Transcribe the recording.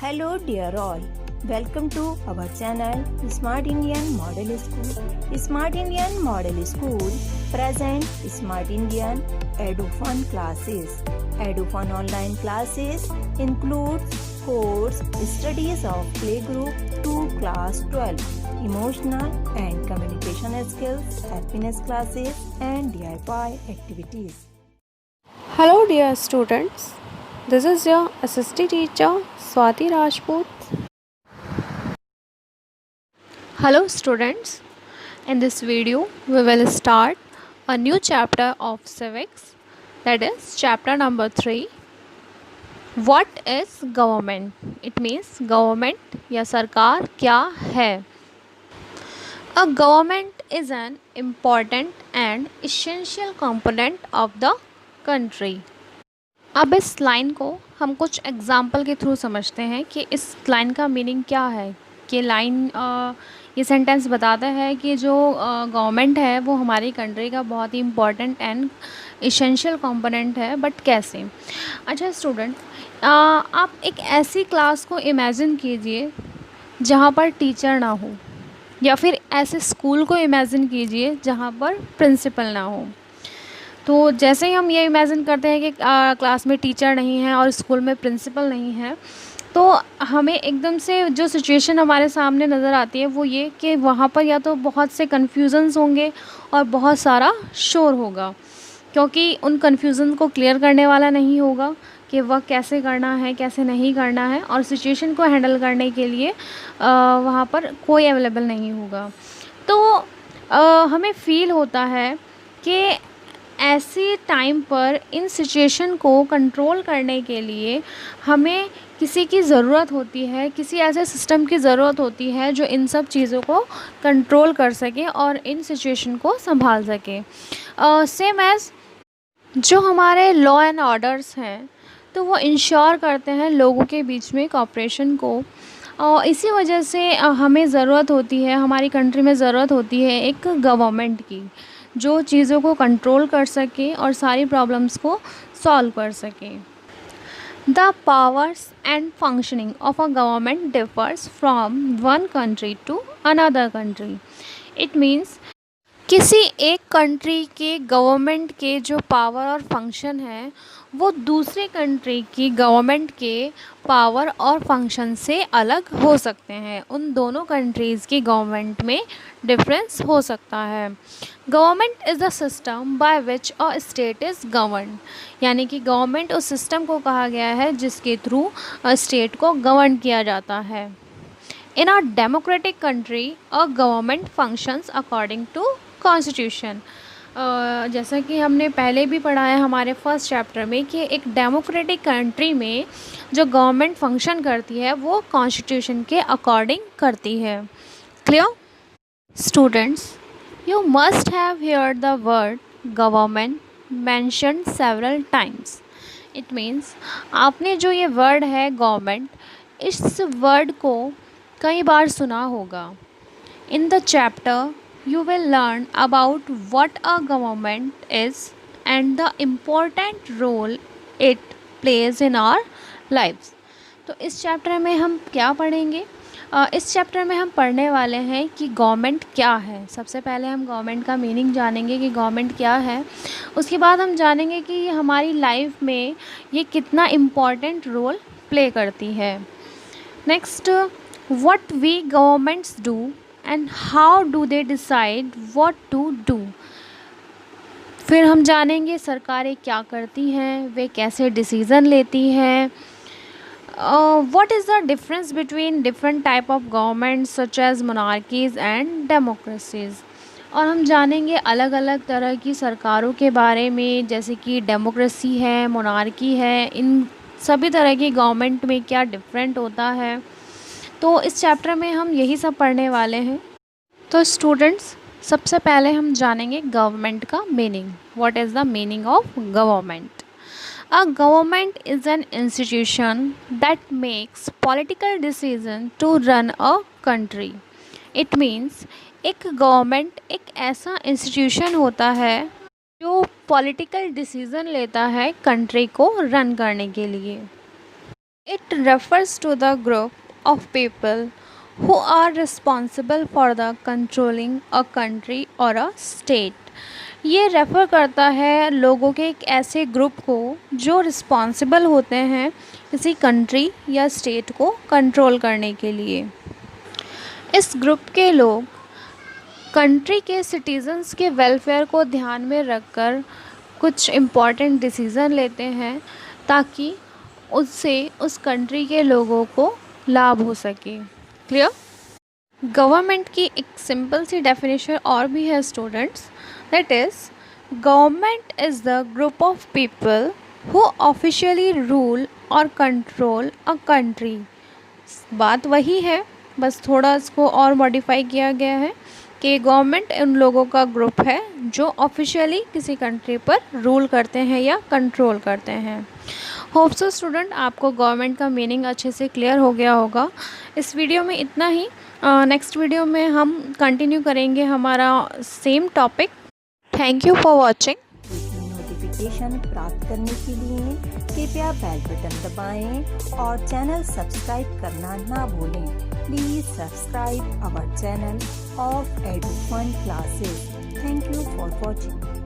Hello dear all, welcome to our channel Smart Indian Model School. Smart Indian Model School present Smart Indian EduFun classes. EduFun online classes includes course studies of playgroup to class 12, emotional and communication skills, happiness classes and DIY activities. Hello dear students, this is your assistant teacher Swati Rajput. Hello students, in this video we will start a new chapter of civics, that is chapter number 3. What is government? It means government या सरकार क्या है. A government is an important and essential component of the country. अब इस line को हम कुछ example के थ्रू समझते हैं कि इस लाइन का मीनिंग क्या है. कि लाइन ये सेंटेंस बताता है कि जो गवर्नमेंट है वो हमारी कंट्री का बहुत ही इम्पॉर्टेंट एंड इसेंशियल कंपोनेंट है. बट कैसे? अच्छा स्टूडेंट, आप एक ऐसी क्लास को इमेजिन कीजिए जहाँ पर टीचर ना हो, या फिर ऐसे स्कूल को इमेजिन कीजिए जहाँ पर प्रिंसिपल ना हो. तो जैसे ही हम ये इमेजिन करते हैं कि क्लास में टीचर नहीं है और स्कूल में प्रिंसिपल नहीं है, तो हमें एकदम से जो सिचुएशन हमारे सामने नज़र आती है वो ये कि वहाँ पर या तो बहुत से कन्फ्यूज़न्स होंगे और बहुत सारा शोर होगा, क्योंकि उन कन्फ्यूज़न को क्लियर करने वाला नहीं होगा कि वह कैसे करना है कैसे नहीं करना है, और सिचुएशन को हैंडल करने के लिए वहाँ पर कोई अवेलेबल नहीं होगा. तो हमें फ़ील होता है कि ऐसे टाइम पर इन सिचुएशन को कंट्रोल करने के लिए हमें किसी की ज़रूरत होती है, किसी ऐसे सिस्टम की ज़रूरत होती है जो इन सब चीज़ों को कंट्रोल कर सके और इन सिचुएशन को संभाल सके. सेम एज़ जो हमारे लॉ एंड ऑर्डर्स हैं, तो वो इंश्योर करते हैं लोगों के बीच में कोऑपरेशन को. और इसी वजह से हमें ज़रूरत होती है, हमारी कंट्री में ज़रूरत होती है एक गवर्नमेंट की, जो चीज़ों को कंट्रोल कर सके और सारी प्रॉब्लम्स को सॉल्व कर सके. The powers and functioning of a government differs from one country to another country. It means किसी एक कंट्री के गवर्नमेंट के जो पावर और फंक्शन है वो दूसरे कंट्री की गवर्नमेंट के पावर और फंक्शन से अलग हो सकते हैं. उन दोनों कंट्रीज़ की गवर्नमेंट में डिफरेंस हो सकता है. Government is the system by which a state is govern. यानी कि गवर्नमेंट उस सिस्टम को कहा गया है जिसके थ्रू स्टेट को गवर्न किया जाता है. In a democratic country, a government functions according to constitution. जैसा कि हमने पहले भी पढ़ा है हमारे फर्स्ट चैप्टर में कि एक डेमोक्रेटिक कंट्री में जो गवर्नमेंट फंक्शन करती है वो कॉन्स्टिट्यूशन के अकॉर्डिंग करती है. Clear? Students, you must have heard the word government mentioned several times. It means आपने जो ये वर्ड है गवर्नमेंट, इस वर्ड को कई बार सुना होगा. In the chapter you will learn about what a government is and the important role it plays in our lives. तो इस चैप्टर में हम क्या पढ़ेंगे? इस चैप्टर में हम पढ़ने वाले हैं कि गवर्नमेंट क्या है. सबसे पहले हम गवर्नमेंट का मीनिंग जानेंगे कि गवर्नमेंट क्या है. उसके बाद हम जानेंगे कि हमारी लाइफ में ये कितना इम्पॉर्टेंट रोल प्ले करती है. Next, what we governments do and how do they decide what to do. फिर हम जानेंगे सरकारें क्या करती हैं, वे कैसे डिसीज़न लेती हैं. what is the difference between different type of governments such as monarchies and democracies. और हम जानेंगे अलग अलग तरह की सरकारों के बारे में, जैसे कि डेमोक्रेसी है, मोनार्की है, इन सभी तरह की गवर्नमेंट में क्या डिफरेंट होता है. तो इस चैप्टर में हम यही सब पढ़ने वाले हैं. तो स्टूडेंट्स, सबसे पहले हम जानेंगे गवर्नमेंट का meaning. What is the meaning of government? A government is an institution that makes political decision to run a country. It means एक गवर्नमेंट एक ऐसा इंस्टीट्यूशन होता है जो पॉलिटिकल डिसीजन लेता है कंट्री को रन करने के लिए. It refers to the group of people who are responsible for the controlling a country or a state. ये रेफ़र करता है लोगों के एक ऐसे ग्रुप को जो रिस्पॉन्सिबल होते हैं किसी कंट्री या स्टेट को कंट्रोल करने के लिए। इस ग्रुप के लोग कंट्री के सिटीज़न्स के वेलफेयर को ध्यान में रखकर कुछ इम्पॉर्टेंट डिसीज़न लेते हैं ताकि उससे उस कंट्री के लोगों को लाभ हो सके। क्लियर? गवर्नमेंट की एक सिंपल सी डेफिनेशन और भी है students, that is government is the group of people who officially rule और कंट्रोल अ कंट्री। बात वही है, बस थोड़ा इसको और मॉडिफाई किया गया है कि गवर्नमेंट उन लोगों का ग्रुप है जो ऑफिशियली किसी कंट्री पर रूल करते हैं या कंट्रोल करते हैं। होप सो स्टूडेंट आपको गवर्नमेंट का मीनिंग अच्छे से क्लियर हो गया होगा। इस वीडियो में इतना ही। नेक्स्ट वीडियो में हम कंटिन्यू करेंगे हमारा same topic. Thank you for watching. Notification प्राप्त करने के लिए कृपया बेल बटन दबाएं और चैनल सब्सक्राइब करना ना भूलें। Please subscribe our channel of Edufun classes. Thank you for watching.